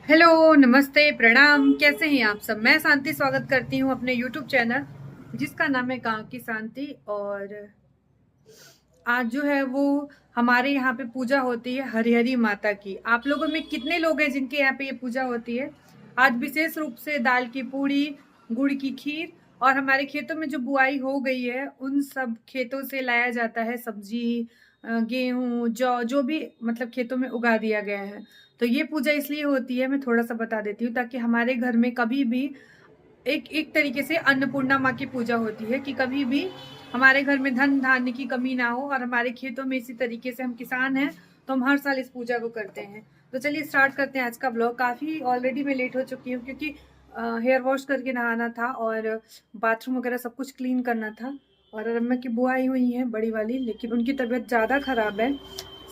Hello, नमस्ते, प्रणाम। कैसे हैं आप सब? मैं शांति स्वागत करती हूँ अपने यूट्यूब चैनल जिसका नाम है गाँव की शांति। और आज जो है वो हमारे यहाँ पे पूजा होती है हरिहरी माता की। आप लोगों में कितने लोग हैं जिनके यहाँ पे ये पूजा होती है? आज विशेष रूप से दाल की पूड़ी, गुड़ की खीर और हमारे खेतों में जो बुआई हो गई है उन सब खेतों से लाया जाता है सब्जी, गेहूं, जौ, जो भी मतलब खेतों में उगा दिया गया है। तो ये पूजा इसलिए होती है, मैं थोड़ा सा बता देती हूँ, ताकि हमारे घर में कभी भी एक एक तरीके से अन्नपूर्णा माँ की पूजा होती है कि कभी भी हमारे घर में धन धान्य की कमी ना हो। और हमारे खेतों में इसी तरीके से हम किसान हैं तो हम हर साल इस पूजा को करते हैं। तो चलिए स्टार्ट करते हैं आज का ब्लॉग। काफ़ी ऑलरेडी मैं लेट हो चुकी हूँ क्योंकि हेयर वॉश करके नहाना था और बाथरूम वगैरह सब कुछ क्लीन करना था। और रम्या की बुआ आई हुई हैं बड़ी वाली, लेकिन उनकी तबीयत ज़्यादा ख़राब है।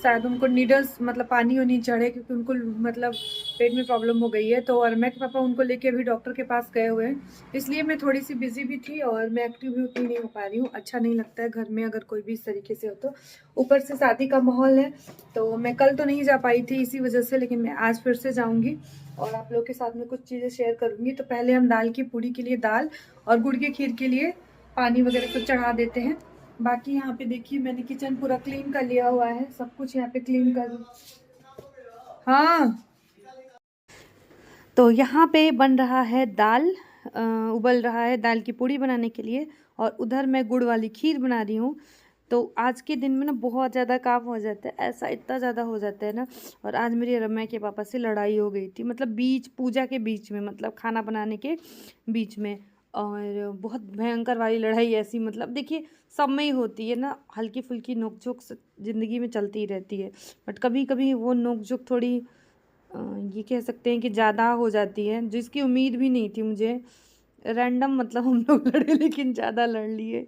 शायद उनको नीडल्स मतलब पानी वानी चढ़े क्योंकि उनको मतलब पेट में प्रॉब्लम हो गई है। तो और मैं के पापा उनको लेके अभी डॉक्टर के पास गए हुए हैं, इसलिए मैं थोड़ी सी बिजी भी थी और मैं एक्टिव भी उतनी नहीं हो पा रही हूँ। अच्छा नहीं लगता है घर में अगर कोई भी इस तरीके से हो तो। ऊपर से शादी का माहौल है तो मैं कल तो नहीं जा पाई थी इसी वजह से, लेकिन मैं आज फिर से जाऊँगी और आप लोग के साथ में कुछ चीज़ें शेयर करूँगी। तो पहले हम दाल की पूड़ी के लिए दाल और गुड़ की खीर के लिए पानी वगैरह सब चढ़ा देते हैं। बाकी यहाँ पे देखिए मैंने किचन पूरा क्लीन कर लिया हुआ है, सब कुछ यहाँ पे क्लीन कर। हाँ, तो यहाँ पे बन रहा है दाल, उबल रहा है दाल की पूड़ी बनाने के लिए। और उधर मैं गुड़ वाली खीर बना रही हूँ। तो आज के दिन में ना बहुत ज़्यादा काम हो जाता है, ऐसा इतना ज़्यादा हो जाता है ना। और आज मेरी रम्या के पापा से लड़ाई हो गई थी, मतलब बीच पूजा के बीच में, मतलब खाना बनाने के बीच में। और बहुत भयंकर वाली लड़ाई ऐसी, मतलब देखिए सब में ही होती है ना, हल्की फुल्की नोक झोंक ज़िंदगी में चलती ही रहती है। बट कभी कभी वो नोक झोंक थोड़ी ये कह सकते हैं कि ज़्यादा हो जाती है, जिसकी उम्मीद भी नहीं थी मुझे। रैंडम मतलब हम लोग लड़े लेकिन ज़्यादा लड़ लिए।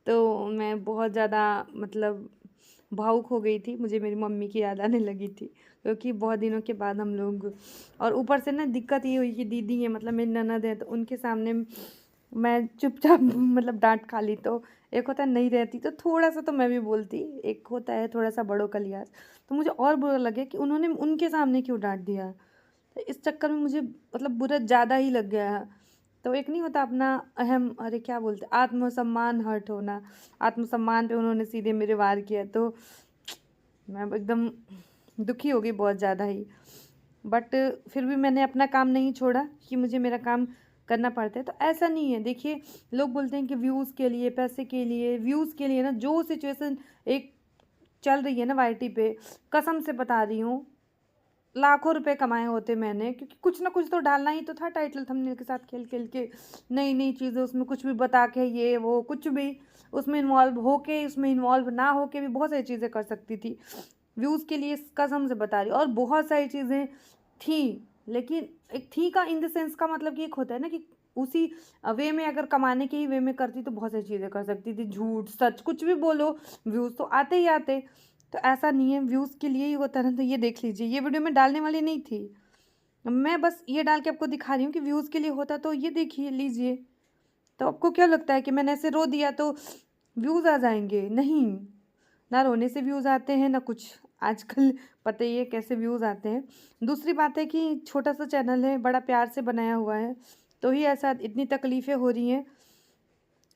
तो मैं बहुत ज़्यादा मतलब भावुक हो गई थी, मुझे मेरी मम्मी की याद आने लगी थी क्योंकि बहुत दिनों के बाद हम लोग। और ऊपर से ना दिक्कत ये हुई कि दीदी है, मतलब मेरी ननद है, तो उनके सामने मैं चुपचाप मतलब डांट खा ली। तो एक होता है नहीं रहती तो थोड़ा सा तो मैं भी बोलती, एक होता है थोड़ा सा बड़ों का लिहाज। तो मुझे और बुरा लगे कि उन्होंने उनके सामने क्यों डांट दिया। तो इस चक्कर में मुझे मतलब बुरा ज़्यादा ही लग गया है। तो एक नहीं होता अपना अहम, अरे क्या बोलते, आत्मसम्मान हर्ट होना। आत्मसम्मान पे उन्होंने सीधे मेरे वार किया, तो मैं एकदम दुखी हो गई बहुत ज़्यादा ही। बट फिर भी मैंने अपना काम नहीं छोड़ा कि मुझे मेरा काम करना पड़ता है। तो ऐसा नहीं है, देखिए लोग बोलते हैं कि व्यूज़ के लिए, पैसे के लिए, व्यूज़ के लिए ना, जो सिचुएशन एक चल रही है ना वाईटी पे, कसम से बता रही हूँ, लाखों रुपए कमाए होते मैंने, क्योंकि कुछ ना कुछ तो डालना ही तो था टाइटल थंबनेल के साथ, खेल खेल के नई नई चीज़ें उसमें कुछ भी बता के, ये वो कुछ भी उसमें इन्वॉल्व होके, उसमें इन्वॉल्व ना होके भी बहुत सारी चीज़ें कर सकती थी व्यूज़ के लिए, कसम से बता रही। और बहुत सारी चीज़ें थी, लेकिन एक थी का इन द सेंस का मतलब कि एक होता है ना कि उसी वे में अगर कमाने के ही वे में करती तो बहुत सारी चीज़ें कर सकती थी, झूठ सच कुछ भी बोलो, व्यूज़ तो आते ही आते। तो ऐसा नहीं है, व्यूज़ के लिए ही होता है ना। तो ये देख लीजिए, ये वीडियो मैं डालने वाली नहीं थी, मैं बस ये डाल के आपको दिखा रही हूँ कि व्यूज़ के लिए होता, तो ये देखिए लीजिए। तो आपको क्या लगता है कि मैंने ऐसे रो दिया तो व्यूज़ आ जाएंगे? नहीं, ना रोने से व्यूज़ आते हैं ना कुछ। आजकल पता ही है कैसे व्यूज़ आते हैं। दूसरी बात है कि छोटा सा चैनल है, बड़ा प्यार से बनाया हुआ है, तो ही ऐसा इतनी तकलीफ़ें हो रही हैं।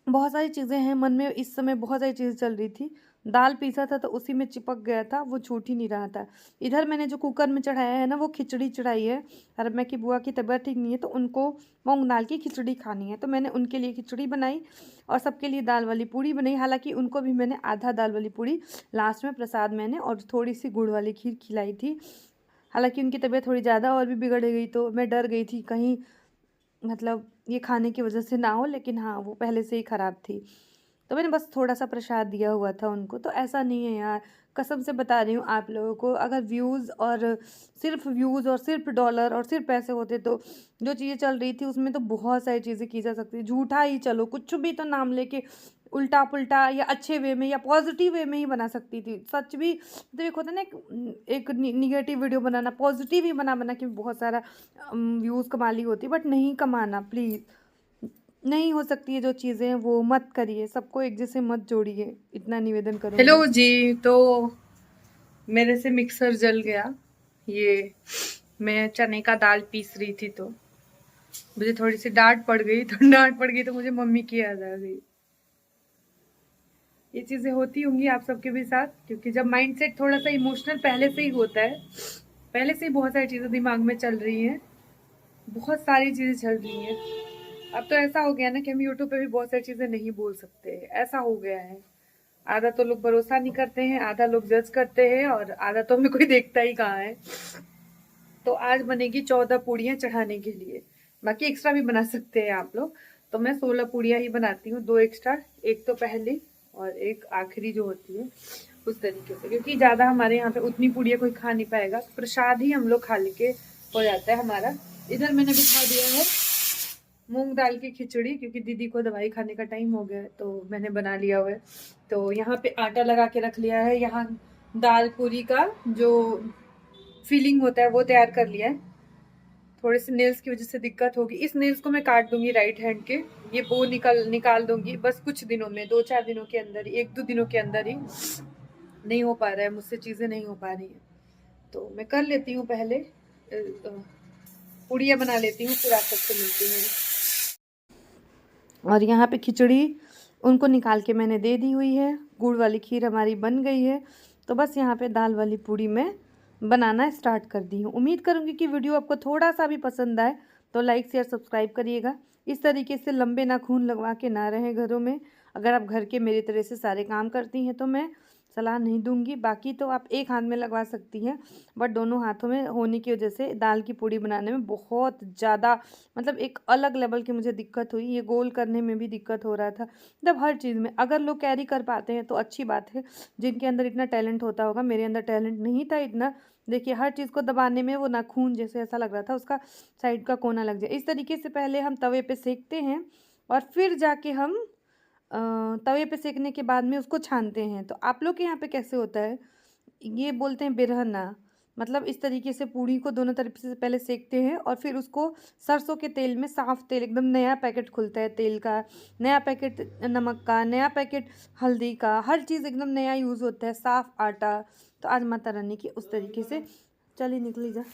बहुत सारी चीज़ें हैं मन में, इस समय बहुत सारी चीज़ें चल रही थी। दाल पीसा था तो उसी में चिपक गया था, वो छूट ही नहीं रहा था। इधर मैंने जो कुकर में चढ़ाया है ना, वो खिचड़ी चढ़ाई है। रम्या की बुआ की तबीयत ठीक नहीं है तो उनको मूंग दाल की खिचड़ी खानी है, तो मैंने उनके लिए खिचड़ी बनाई और सबके लिए दाल वाली पूड़ी बनाई। हालांकि उनको भी मैंने आधा दाल वाली पूड़ी लास्ट में प्रसाद मैंने और थोड़ी सी गुड़ वाली खीर खिलाई थी। हालांकि उनकी तबीयत थोड़ी ज़्यादा और भी बिगड़ गई, तो मैं डर गई थी कहीं मतलब ये खाने की वजह से ना हो, लेकिन हाँ वो पहले से ही ख़राब थी। तो मैंने बस थोड़ा-सा प्रसाद दिया हुआ था उनको। तो ऐसा नहीं है यार, कसम से बता रही हूँ आप लोगों को, अगर व्यूज़ और सिर्फ़ व्यूज़ और सिर्फ़ डॉलर और सिर्फ़ पैसे होते तो जो चीज़ें चल रही थी उसमें तो बहुत सारी चीज़ें की जा सकती थी। झूठा ही चलो, कुछ भी तो नाम लेके उल्टा-पुल्टा या अच्छे वे में या पॉज़िटिव वे में ही बना सकती थी। सच भी तो एक होता है ना, एक नेगेटिव वीडियो बनाना, पॉज़िटिव ही बना-बना के बहुत सारा व्यूज़ कमा ली होती, बट नहीं कमाना प्लीज़। नहीं हो सकती है जो चीज़ें वो मत करिए, सबको एक जैसे मत जोड़िए, इतना निवेदन करूँगी। हेलो जी, तो मेरे से मिक्सर जल गया। ये मैं चने का दाल पीस रही थी तो मुझे थोड़ी सी डांट पड़ गई, तो मुझे मम्मी की याद आ गई। ये चीजें होती होंगी आप सबके भी साथ, क्योंकि जब माइंडसेट थोड़ा सा इमोशनल पहले से ही होता है, पहले से ही बहुत सारी चीजें दिमाग में चल रही हैं, बहुत सारी चीजें चल रही हैं। अब तो ऐसा हो गया ना कि हम यूट्यूब पे भी बहुत सारी चीजें नहीं बोल सकते, ऐसा हो गया है। आधा तो लोग भरोसा नहीं करते हैं, आधा लोग जज करते हैं, और आधा तो हमें कोई देखता ही कहाँ है। तो आज बनेगी 14 पूड़ियाँ चढ़ाने के लिए, बाकी एक्स्ट्रा भी बना सकते हैं आप लोग। तो मैं 16 पूड़ियाँ ही बनाती हूँ, 2 एक्स्ट्रा, एक तो पहली और एक आखिरी जो होती है उस तरीके से, क्योंकि ज़्यादा हमारे यहाँ पे उतनी पूड़ियाँ कोई खा नहीं पाएगा, प्रसाद ही हम लोग खा लेके हो जाता है हमारा। इधर मैंने बिठा दिया है मूंग दाल की खिचड़ी, क्योंकि दीदी को दवाई खाने का टाइम हो गया है तो मैंने बना लिया हुआ है। तो यहाँ पे आटा लगा के रख लिया है, यहाँ दाल पूरी का जो फीलिंग होता है वो तैयार कर लिया है। थोड़े से नेल्स की वजह से दिक्कत होगी, इस नेल्स को मैं काट दूंगी राइट हैंड के, ये बो निकाल दूंगी बस कुछ दिनों में, 2-4 दिनों के अंदर ही, 1-2 दिनों के अंदर ही। नहीं हो पा रहा है मुझसे, चीज़ें नहीं हो पा रही हैं, तो मैं कर लेती हूँ पहले पूड़ियाँ बना लेती हूँ, फिर आप सबसे मिलती हूँ। और यहाँ पे खिचड़ी उनको निकाल के मैंने दे दी हुई है, गुड़ वाली खीर हमारी बन गई है, तो बस यहाँ पे दाल वाली पूड़ी मैं बनाना स्टार्ट कर दी हूँ। उम्मीद करूँगी कि वीडियो आपको थोड़ा सा भी पसंद आए तो लाइक शेयर सब्सक्राइब करिएगा। इस तरीके से लंबे नाखून लगवा के ना रहें घरों में। अगर आप घर के मेरी तरह से सारे काम करती हैं तो मैं सलाह नहीं दूंगी, बाकी तो आप एक हाथ में लगवा सकती हैं, बट दोनों हाथों में होने की वजह से दाल की पूड़ी बनाने में बहुत ज़्यादा मतलब एक अलग लेवल की मुझे दिक्कत हुई। ये गोल करने में भी दिक्कत हो रहा था, मतलब हर चीज़ में। अगर लोग कैरी कर पाते हैं तो अच्छी बात है, जिनके अंदर इतना टैलेंट होता होगा, मेरे अंदर टैलेंट नहीं था इतना। देखिए हर चीज़ को दबाने में वो नाखून जैसे ऐसा लग रहा था उसका साइड का कोना लग जाए। इस तरीके से पहले हम तवे पे सेकते हैं और फिर जाके हम तवे पे सेकने के बाद में उसको छानते हैं। तो आप लोग के यहाँ पे कैसे होता है? ये बोलते हैं बिरहना, मतलब इस तरीके से पूड़ी को दोनों तरफ से पहले सेकते हैं और फिर उसको सरसों के तेल में, साफ़ तेल, एकदम नया पैकेट खुलता है तेल का, नया पैकेट नमक का, नया पैकेट हल्दी का, हर चीज़ एकदम नया यूज़ होता है, साफ़ आटा। तो आज माता रानी की उस तरीके से। चलिए निकली जा,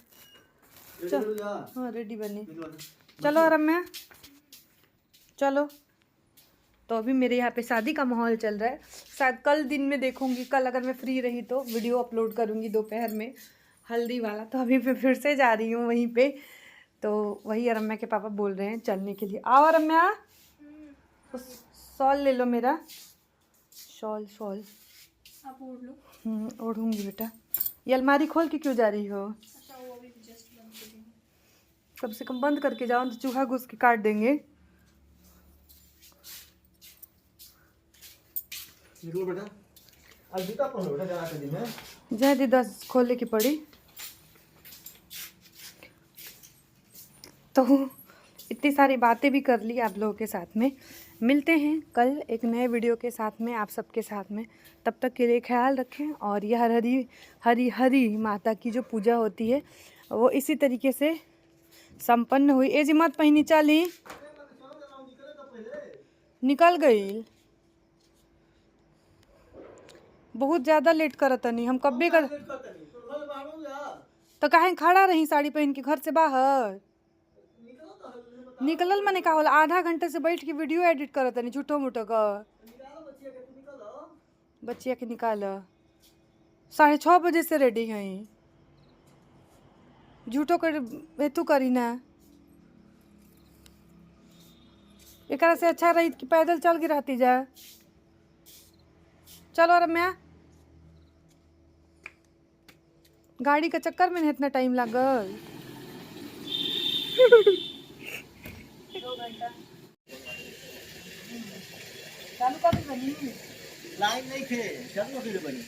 चल हाँ रेडी बने, चलो रम्या चलो। तो अभी मेरे यहाँ पे शादी का माहौल चल रहा है, शायद कल दिन में देखूंगी, कल अगर मैं फ्री रही तो वीडियो अपलोड करूंगी दोपहर में हल्दी वाला। तो अभी मैं फिर से जा रही हूँ वहीं पे, तो वही रम्या के पापा बोल रहे हैं चलने के लिए। आओ रम्या, शॉल ले लो मेरा, शॉल आप ओढ़ लो। ओढ़ूंगी बेटा। ये अलमारी खोल के क्यों जा रही हो? अच्छा वो अभी जस्ट बंद कर दी। कम से कम बंद करके जाओ, तो चूहा घुस के काट देंगे। बेटा आज जूता पहनो बेटा, जरा के दिन में जय दी 10 खोलने की पड़ी। तो इतनी सारी बातें भी कर ली आप लोगों के साथ में। मिलते हैं कल एक नए वीडियो के साथ में आप सबके साथ में, तब तक के लिए ख्याल रखें। और यह हरी हरी माता की जो पूजा होती है वो इसी तरीके से संपन्न हुई। ए जी मत पहनी, चली निकल गई, बहुत ज़्यादा लेट करत नहीं हम, कब भी कर तो काहे खड़ा रही साड़ी पहन के घर से बाहर निकलल मैंने का होला, आधा घंटे से बैठ के वीडियो एडिट करत नहीं झूठो मूठो का। बच्चिया के निकाल, 6:30 बजे से रेडी हैं, झूठो कर हेतु करी ना। एक से अच्छा रही कि पैदल चल के रहती जा। चलो रम्या, गाड़ी का चक्कर में इतना टाइम लागल। चालू कर दी बनी, लाइन नहीं थे, चलो फिर बनी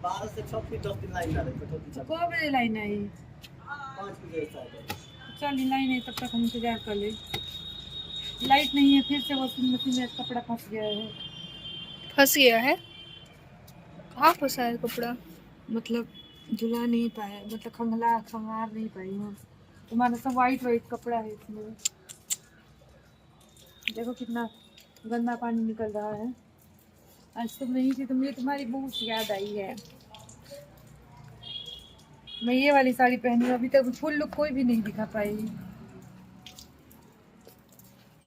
12 से 6 फिर 10 दिन लाइन लगे तो को बजे लाइन आई? 5 बजे शायद। चल लाइन है, तब तक हम इंतजार कर ले। लाइट नहीं है, फिर से वॉशिंग मशीन में कपड़ा फंस गया है। फंस गया है? कहाँ फंसा है कपड़ा? मतलब धुला नहीं पाया, मतलब खंगार नहीं पाई हूँ। तुम्हारा सब वाइट कपड़ा है इसमें, देखो कितना गंदा पानी निकल रहा है। आज तुम नहीं थी तो मुझे तुम्हारी बहुत याद आई है। मैं ये वाली साड़ी पहनी हूँ, अभी तक फुल लुक कोई भी नहीं दिखा पाई।